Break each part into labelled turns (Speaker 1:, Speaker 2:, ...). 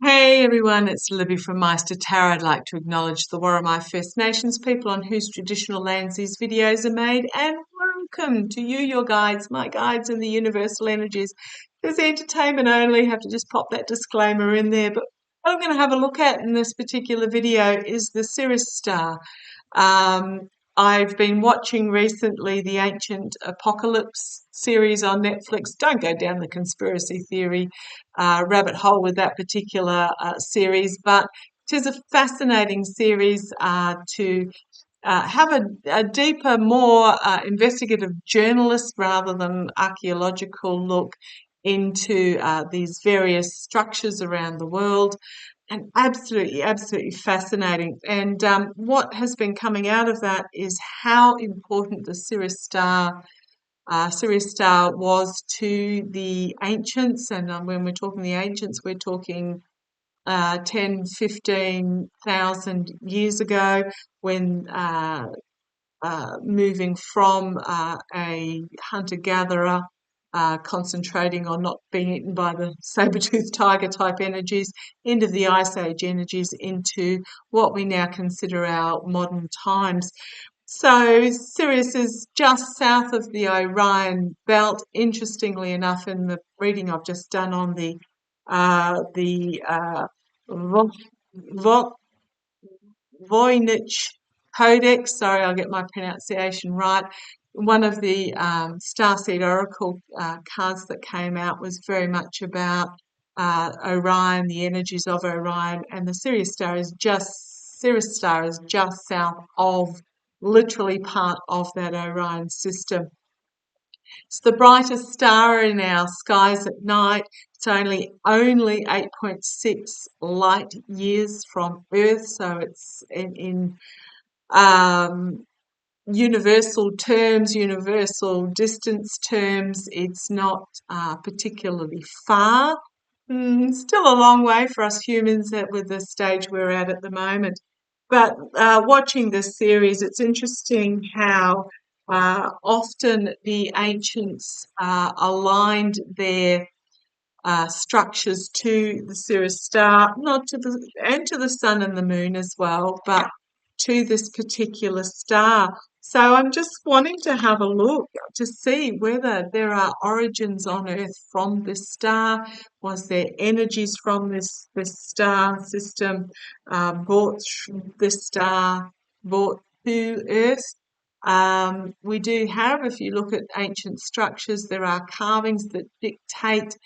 Speaker 1: Hey everyone, it's Libby from Meister Tarot. I'd like to acknowledge the Worimi First Nations people on whose traditional lands these videos are made, and welcome to you, your guides, my guides, and the universal energies. There's entertainment only, have to just pop that disclaimer in there. But what I'm going to have a look at in this particular video is the Sirius star. I've been watching recently the Ancient Apocalypse series on Netflix. Don't go down the conspiracy theory rabbit hole with that particular series, but it is a fascinating series to have a deeper, more investigative journalist rather than archaeological look into these various structures around the world. And absolutely fascinating. And what has been coming out of that is how important the Sirius star was to the ancients. And when we're talking the ancients, we're talking 10, 15,000 years ago, when moving from a hunter-gatherer, concentrating on not being eaten by the saber-toothed tiger type energies, into the Ice Age energies, into what we now consider our modern times. So Sirius is just south of the Orion belt. Interestingly enough, in the reading I've just done on the Vo- Vo- Voynich Codex, sorry, I'll get my pronunciation right. One of the Starseed Oracle cards that came out was very much about Orion, the energies of Orion, and the Sirius star is just south of, literally part of that Orion system. It's the brightest star in our skies at night. It's only 8.6 light years from Earth, so it's in um, universal terms, universal distance terms, it's not particularly far. Still a long way for us humans with the stage we're at the moment. But watching this series, it's interesting how often the ancients aligned their structures to the Sirius star, not to the and to the sun and the moon as well, but to this particular star. So I'm just wanting to have a look to see whether there are origins on Earth from this star. Was there energies from this star system brought this star brought to Earth? We do have, if you look at ancient structures, there are carvings that dictate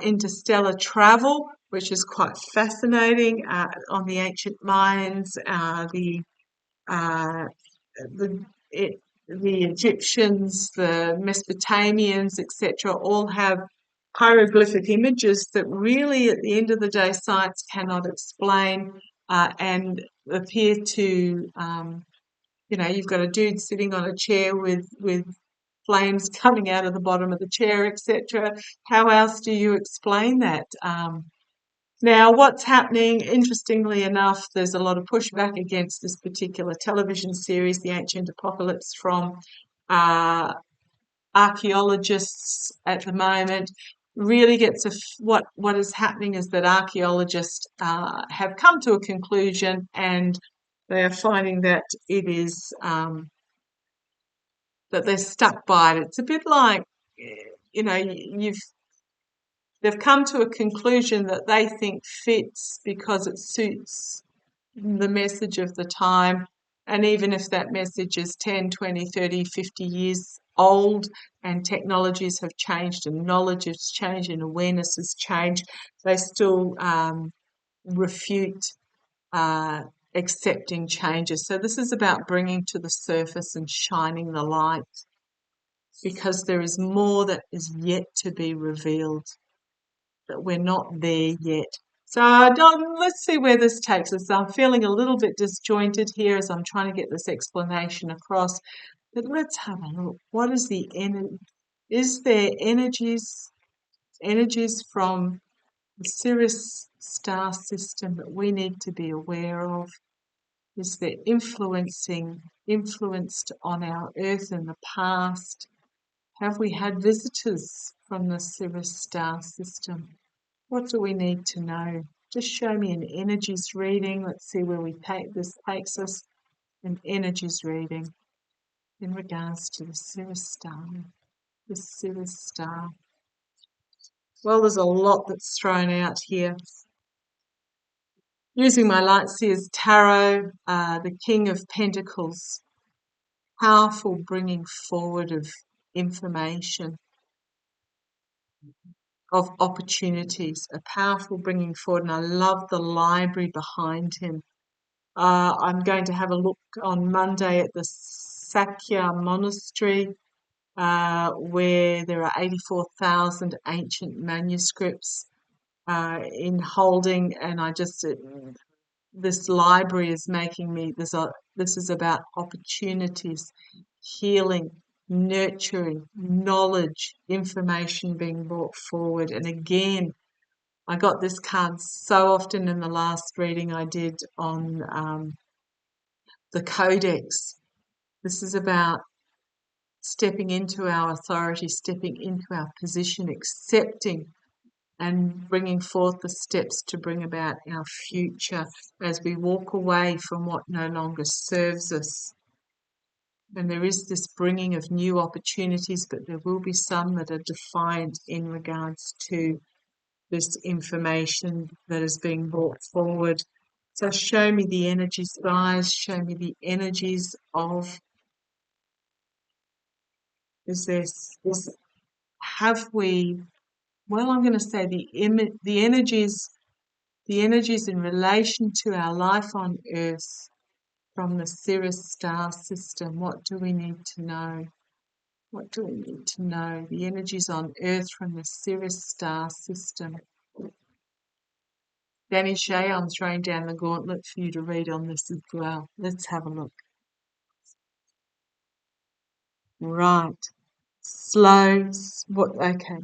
Speaker 1: interstellar travel, which is quite fascinating. On the ancient Mayans, uh, the it, the Egyptians, the Mesopotamians, etc., all have hieroglyphic images that really, at the end of the day, science cannot explain and appear to you've got a dude sitting on a chair with flames coming out of the bottom of the chair, etc. How else do you explain that? Now, what's happening, interestingly enough, there's a lot of pushback against this particular television series, The Ancient Apocalypse, from uh, archaeologists at the moment. Really gets what is happening is that archaeologists have come to a conclusion, and they are finding that it is that they're stuck by it. It's a bit like, you've they've come to a conclusion that they think fits because it suits the message of the time. And even if that message is 10, 20, 30, 50 years old, and technologies have changed and knowledge has changed and awareness has changed, they still refute uh, accepting changes. So this is about bringing to the surface and shining the light, because there is more that is yet to be revealed, that we're not there yet. So let's see where this takes us. I'm feeling a little bit disjointed here as I'm trying to get this explanation across. But let's have a look. What is the energy? Is there energies from the Sirius star system that we need to be aware of? Is there influenced on our Earth in the past? Have we had visitors from the Sirius star system? What do we need to know? Just show me an energies reading. Let's see where this takes us. An energies reading in regards to the Sirius star. The Sirius star. Well, there's a lot that's thrown out here. Using my Light Seers Tarot, the King of Pentacles. Powerful bringing forward of information, of opportunities, a powerful bringing forward, and I love the library behind him. I'm going to have a look on Monday at the Sakya Monastery, where there are 84,000 ancient manuscripts in holding, and this library is making me, this is about opportunities, healing, nurturing, knowledge, information being brought forward. And again, I got this card so often in the last reading I did on the Codex. This is about stepping into our authority, stepping into our position, accepting and bringing forth the steps to bring about our future as we walk away from what no longer serves us. And there is this bringing of new opportunities, but there will be some that are defiant in regards to this information that is being brought forward. So show me the energies, guys. Show me the energies of, have we, well, I'm going to say the energies in relation to our life on earth from the Sirius star system. What do we need to know? What do we need to know? The energies on earth from the Sirius star system. Danny Shay, I'm throwing down the gauntlet for you to read on this as well. Let's have a look. Right. Slow. Okay.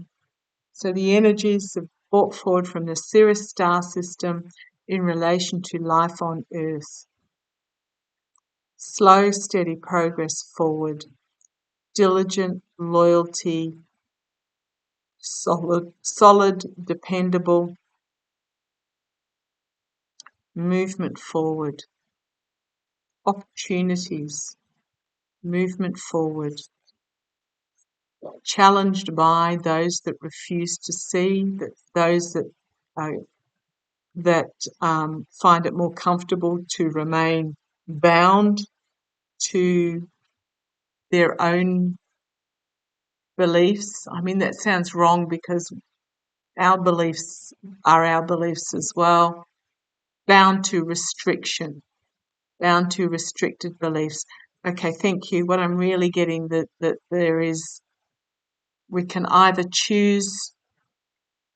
Speaker 1: So the energies are brought forward from the Sirius star system in relation to life on earth. Slow, steady progress forward. Diligent, loyalty, solid, dependable, movement forward. Opportunities, movement forward. Challenged by those that refuse to see, those that find it more comfortable to remain bound to their own beliefs. I mean, that sounds wrong because our beliefs are our beliefs as well. Bound to restriction, bound to restricted beliefs. Okay, thank you. What I'm really getting that there is, we can either choose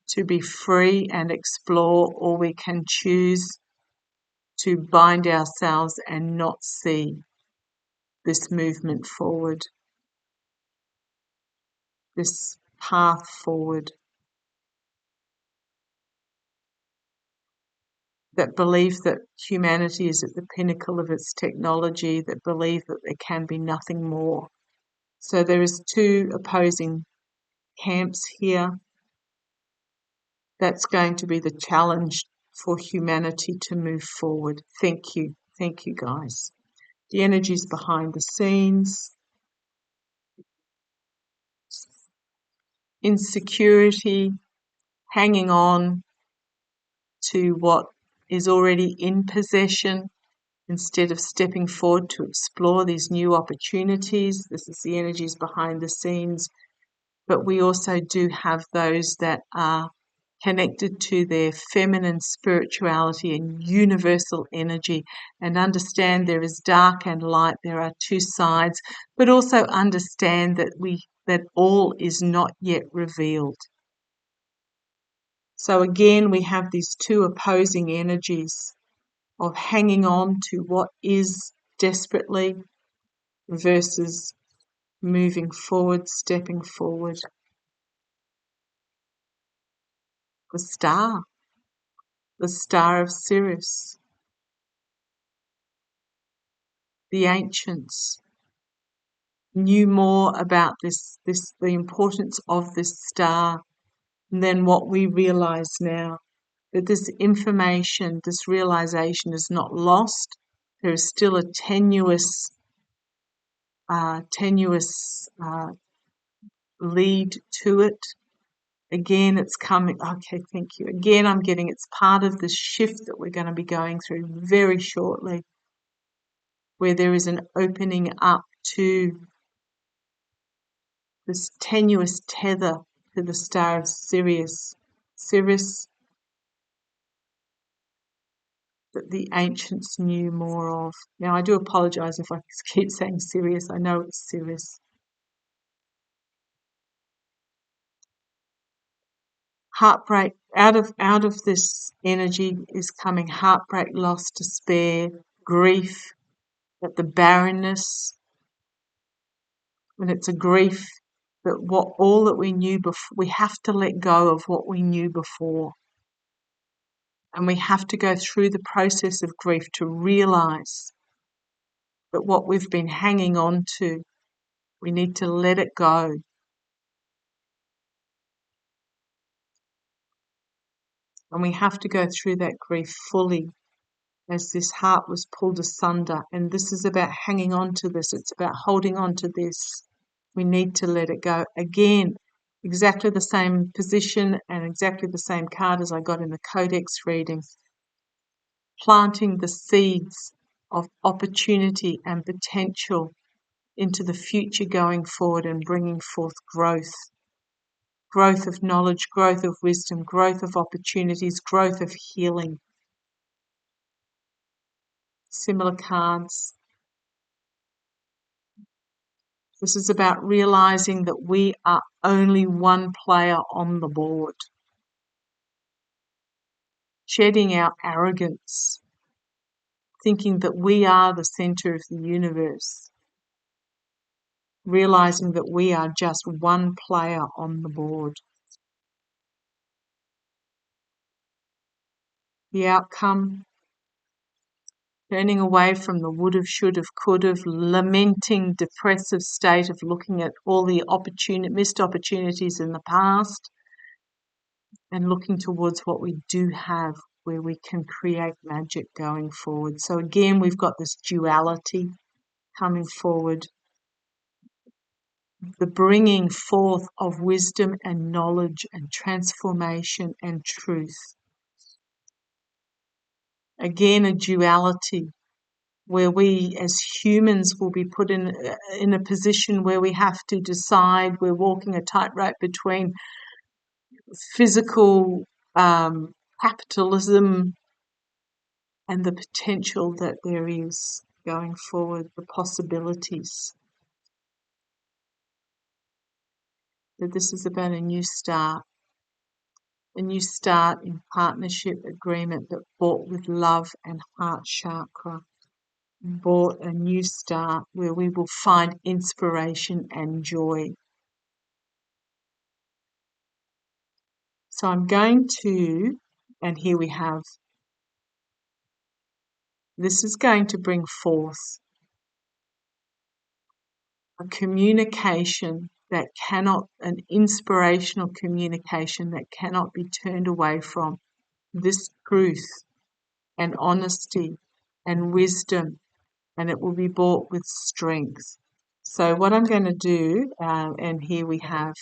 Speaker 1: to be free and explore, or we can choose to bind ourselves and not see this movement forward, this path forward. That belief that humanity is at the pinnacle of its technology, that belief that there can be nothing more. So there is two opposing camps here. That's going to be the challenge for humanity to move forward. Thank you. Thank you, guys. The energies behind the scenes. Insecurity, hanging on to what is already in possession instead of stepping forward to explore these new opportunities. This is the energies behind the scenes. But we also do have those that are connected to their feminine spirituality and universal energy, and understand there is dark and light, there are two sides, but also understand that all is not yet revealed. So again, we have these two opposing energies of hanging on to what is desperately versus moving forward, stepping forward. The star of Sirius, the ancients knew more about the importance of this star than what we realize now. that this information, this realization is not lost. There is still a tenuous lead to it. Again, it's coming. Okay, thank you. Again, I'm getting it's part of the shift that we're going to be going through very shortly, where there is an opening up to this tenuous tether to the star of Sirius. Sirius, that the ancients knew more of. Now, I do apologise if I keep saying Sirius. I know it's Sirius. Heartbreak, out of this energy is coming heartbreak, loss, despair, grief at the barrenness, and it's a grief that what all that we knew before, we have to let go of what we knew before, and we have to go through the process of grief to realise that what we've been hanging on to, we need to let it go. And we have to go through that grief fully as this heart was pulled asunder. And this is about hanging on to this. It's about holding on to this. We need to let it go. Again, exactly the same position and exactly the same card as I got in the Codex reading. Planting the seeds of opportunity and potential into the future going forward and bringing forth growth. Growth of knowledge, growth of wisdom, growth of opportunities, growth of healing. Similar cards. This is about realizing that we are only one player on the board. Shedding our arrogance, thinking that we are the center of the universe. Realizing that we are just one player on the board. The outcome, turning away from the would have, should have, could have, lamenting, depressive state of looking at all the missed opportunities in the past and looking towards what we do have where we can create magic going forward. So again, we've got this duality coming forward, the bringing forth of wisdom and knowledge and transformation and truth. Again, a duality where we as humans will be put in a position where we have to decide. We're walking a tightrope between physical capitalism and the potential that there is going forward, the possibilities. That this is about a new start in partnership agreement that bought with love and heart chakra. Bought a new start where we will find inspiration and joy. So I'm going to, and here we have, this is going to bring forth a communication that cannot, an inspirational communication that cannot be turned away from. This truth and honesty and wisdom, and it will be bought with strength. So what I'm going to do, and here we have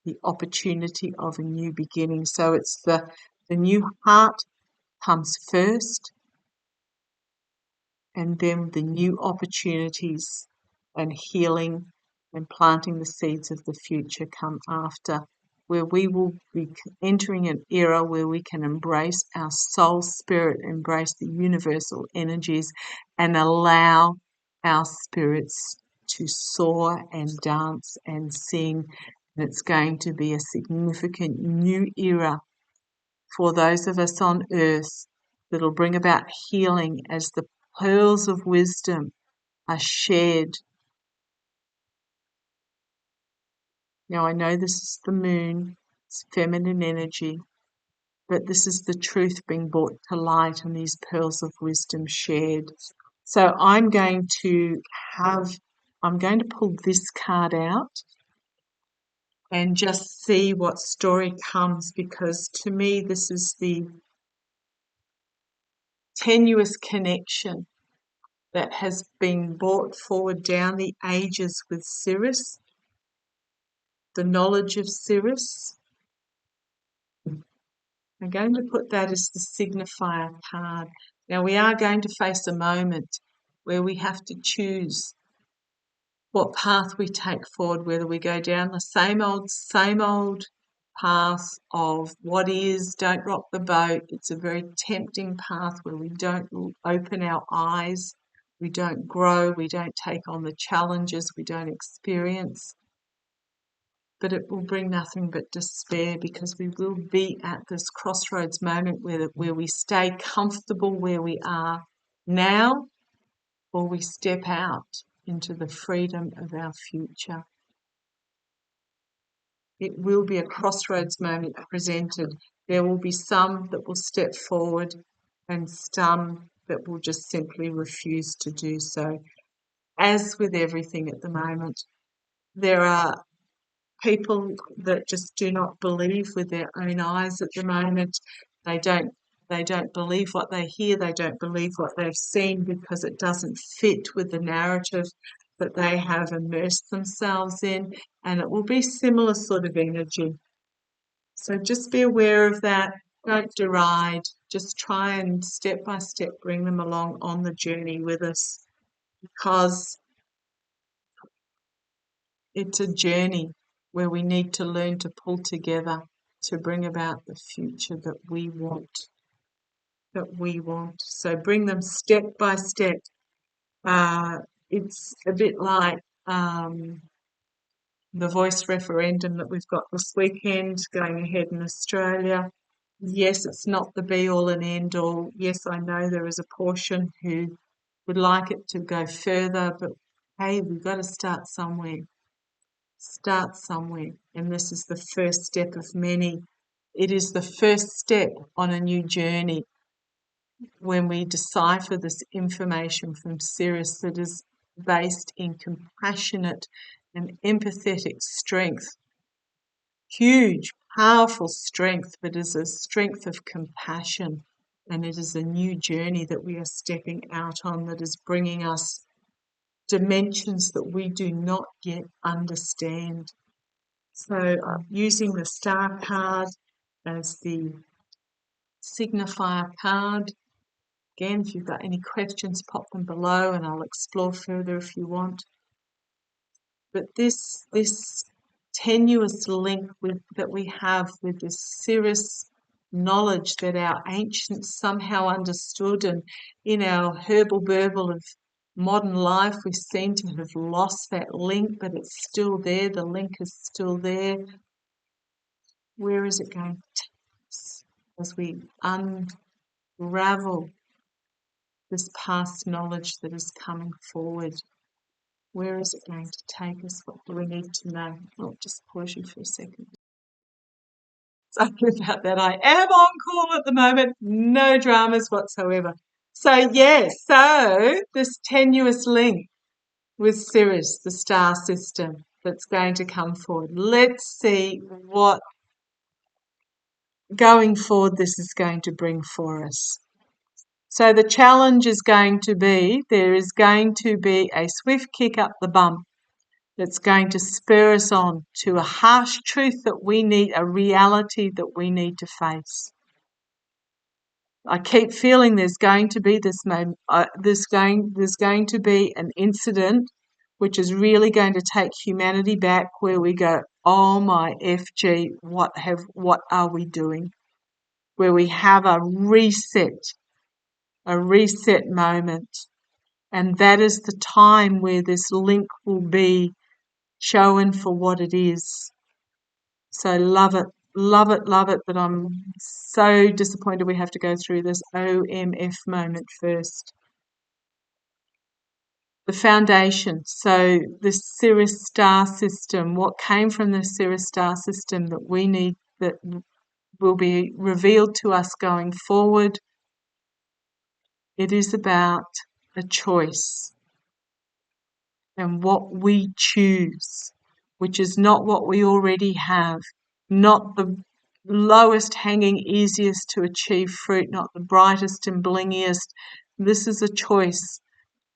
Speaker 1: the opportunity of a new beginning. So it's the new heart comes first, and then the new opportunities and healing and planting the seeds of the future come after, where we will be entering an era where we can embrace our soul spirit, embrace the universal energies, and allow our spirits to soar and dance and sing. And it's going to be a significant new era for those of us on earth that'll bring about healing as the pearls of wisdom are shared. Now, I know this is the moon, it's feminine energy, but this is the truth being brought to light and these pearls of wisdom shared. So I'm going to pull this card out and just see what story comes, because to me this is the tenuous connection that has been brought forward down the ages with Sirius, the knowledge of Sirius. I'm going to put that as the signifier card. Now we are going to face a moment where we have to choose what path we take forward, whether we go down the same old path of what is, don't rock the boat. It's a very tempting path where we don't open our eyes, we don't grow, we don't take on the challenges, we don't experience. But it will bring nothing but despair, because we will be at this crossroads moment where we stay comfortable where we are now, or we step out into the freedom of our future. It will be a crossroads moment presented. There will be some that will step forward and some that will just simply refuse to do so. As with everything at the moment, there are people that just do not believe with their own eyes at the moment. They don't believe what they hear, they don't believe what they've seen, because it doesn't fit with the narrative that they have immersed themselves in, and it will be similar sort of energy. So just be aware of that. Don't deride, just try and step by step bring them along on the journey with us, because it's a journey where we need to learn to pull together to bring about the future that we want. So bring them step by step. It's a bit like the voice referendum that we've got this weekend going ahead in Australia. Yes, it's not the be-all and end-all. Yes, I know there is a portion who would like it to go further, but hey, we've got to start somewhere. Start somewhere, and this is the first step of many. It is the first step on a new journey when we decipher this information from Sirius that is based in compassionate and empathetic strength. Huge, powerful strength, but is a strength of compassion. And it is a new journey that we are stepping out on that is bringing us dimensions that we do not yet understand. So using the star card as the signifier card. Again, if you've got any questions, pop them below and I'll explore further if you want. But this tenuous link that we have with this Sirius knowledge that our ancients somehow understood, and in our herbal burble of modern life we seem to have lost that link, but it's still there. The link is still there. Where is it going to take us as we unravel this past knowledge that is coming forward? Where is it going to take us? What do we need to know? I'll just pause you for a second. Sorry about that. I am on call at the moment. No dramas whatsoever. So this tenuous link with Sirius, the star system, that's going to come forward. Let's see what going forward this is going to bring for us. So the challenge is going to be, there is going to be a swift kick up the bum that's going to spur us on to a harsh truth that we need, a reality that we need to face. I keep feeling there's going to be this moment, there's going to be an incident which is really going to take humanity back, where we go, oh my FG, what are we doing? Where we have a reset moment. And that is the time where this link will be shown for what it is. So love it, but I'm so disappointed we have to go through this OMF moment first. The foundation, so the Sirius star system, what came from the Sirius star system that we need, that will be revealed to us going forward. It is about a choice and what we choose, which is not what we already have, not lowest hanging, easiest to achieve fruit, not the brightest and blingiest. This is a choice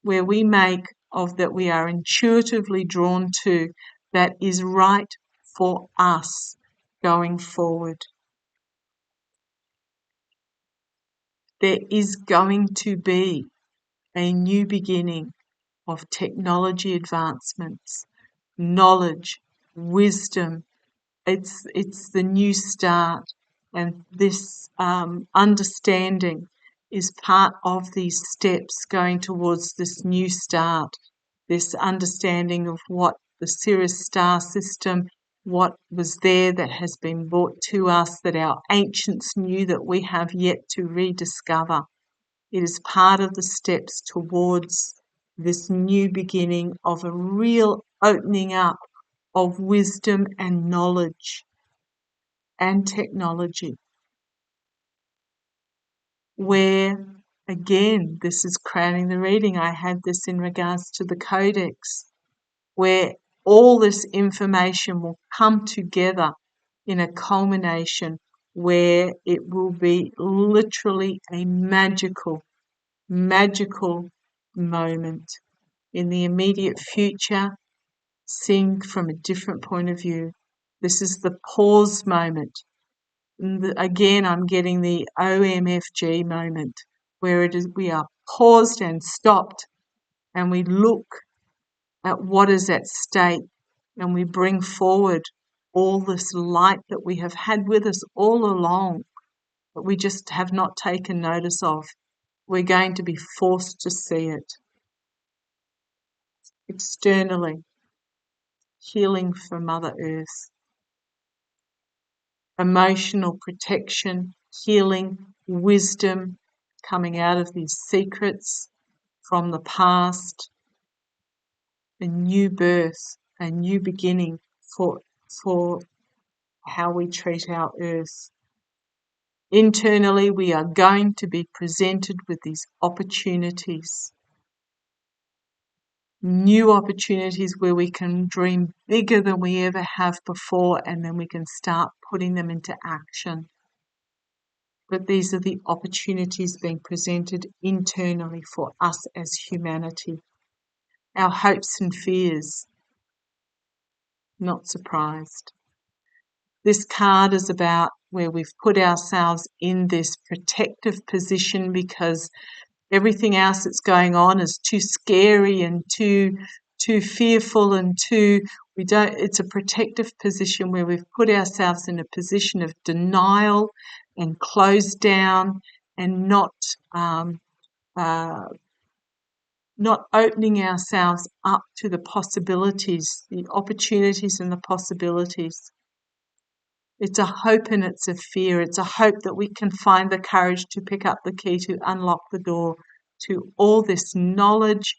Speaker 1: where we make of that we are intuitively drawn to that is right for us going forward. There is going to be a new beginning of technology advancements, knowledge, wisdom. It's the new start, and this understanding is part of these steps going towards this new start, this understanding of what the Sirius star system, what was there that has been brought to us that our ancients knew that we have yet to rediscover. It is part of the steps towards this new beginning of a real opening up of wisdom and knowledge and technology, where, again, this is crowning the reading. I had this in regards to the codex, where all this information will come together in a culmination where it will be literally a magical moment in the immediate future, seeing from a different point of view. This is the pause moment. Again, I'm getting the OMFG moment, where it is we are paused and stopped, and we look at what is at stake, and we bring forward all this light that we have had with us all along, but we just have not taken notice of. We're going to be forced to see it externally. Healing for Mother Earth, emotional protection, healing, wisdom, coming out of these secrets from the past, a new birth, a new beginning for how we treat our earth. Internally, we are going to be presented with these opportunities, new opportunities where we can dream bigger than we ever have before, and then we can start putting them into action. But these are the opportunities being presented internally for us as humanity. Our hopes and fears, not surprised. This card is about where we've put ourselves in this protective position because everything else that's going on is too scary and too fearful and it's a protective position where we've put ourselves in a position of denial and closed down and not opening ourselves up to the possibilities, the opportunities and the possibilities. It's a hope and it's a fear. It's a hope that we can find the courage to pick up the key to unlock the door to all this knowledge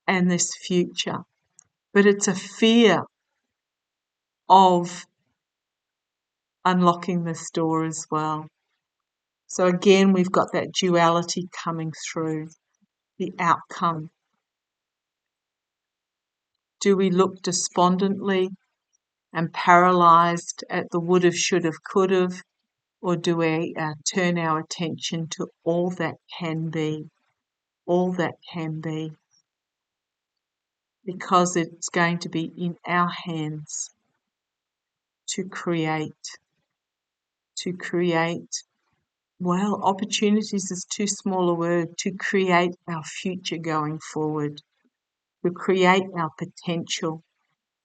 Speaker 1: and this future. But it's a fear of unlocking this door as well. So again, we've got that duality coming through, the outcome. Do we look despondently and paralysed at the would have, should have, could have, or do we turn our attention to all that can be, because it's going to be in our hands to create, well, opportunities is too small a word, to create our future going forward, to create our potential,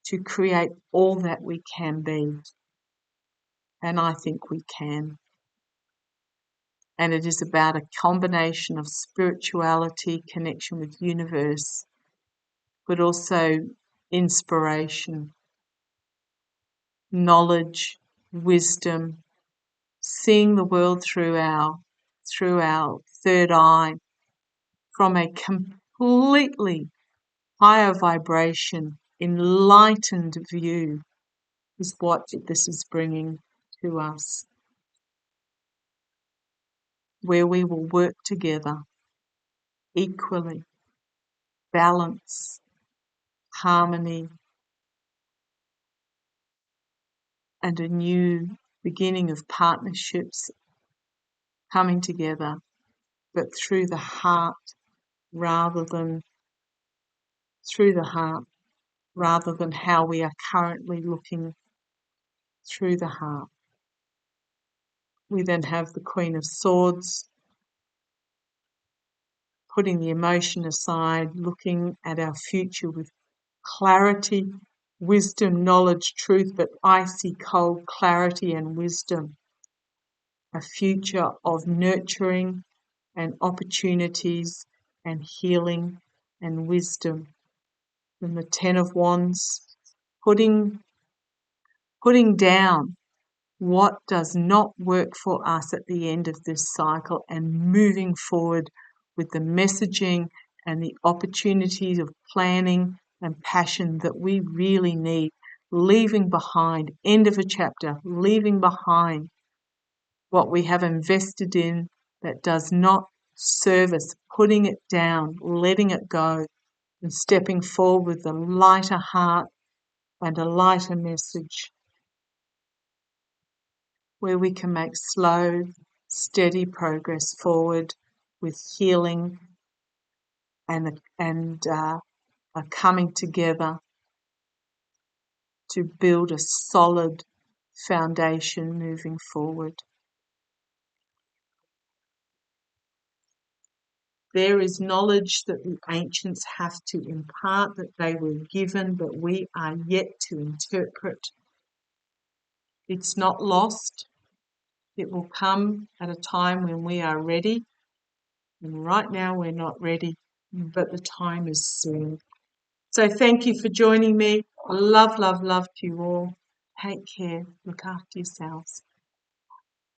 Speaker 1: to create all that we can be. And I think we can. And it is about a combination of spirituality, connection with universe, but also inspiration, knowledge, wisdom, seeing the world through our third eye, from a completely higher vibration, enlightened view is what this is bringing to us, where we will work together equally, balance, harmony, and a new beginning of partnerships coming together, but through the heart rather than how we are currently looking through the heart. We then have the Queen of Swords, putting the emotion aside, looking at our future with clarity, wisdom, knowledge, truth, but icy cold clarity and wisdom. A future of nurturing and opportunities and healing and wisdom. And the Ten of Wands, putting down what does not work for us at the end of this cycle and moving forward with the messaging and the opportunities of planning and passion that we really need, leaving behind, end of a chapter, leaving behind what we have invested in that does not serve us, putting it down, letting it go, and stepping forward with a lighter heart and a lighter message, where we can make slow, steady progress forward with healing and a coming together to build a solid foundation moving forward. There is knowledge that the ancients have to impart, that they were given, but we are yet to interpret. It's not lost. It will come at a time when we are ready. And right now we're not ready, but the time is soon. So thank you for joining me. Love, love, love to you all. Take care. Look after yourselves.